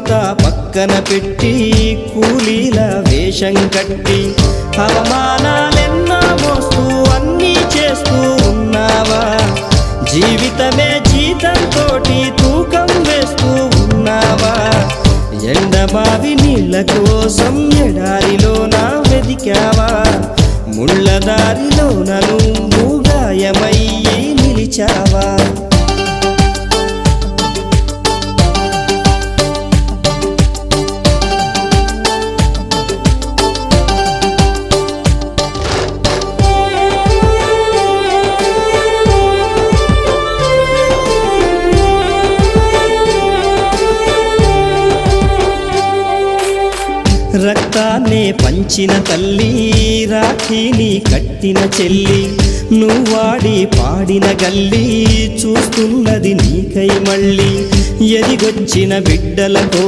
అంతా పక్కన పెట్టి కూలీల వేషం కట్టి అవమానాలెన్నో మోస్తూ అన్నీ చేస్తూ ఉన్నావా? జీవితమే జీతంతోటి తూకం వేస్తూ ఉన్నావా? ఎండమావి నీళ్ళ కోసం ఎడారిలోన వెదికావా? ముళ్ళ దారిలోన నువ్వు గాయమయ్యి నిలిచావా? రక్తాన్నే పంచిన తల్లి, రాఖీని కట్టిన చెల్లి, నువ్వాడి పాడిన గల్లి చూస్తున్నది నీకై మళ్ళీ. ఎదిగొచ్చిన బిడ్డలతో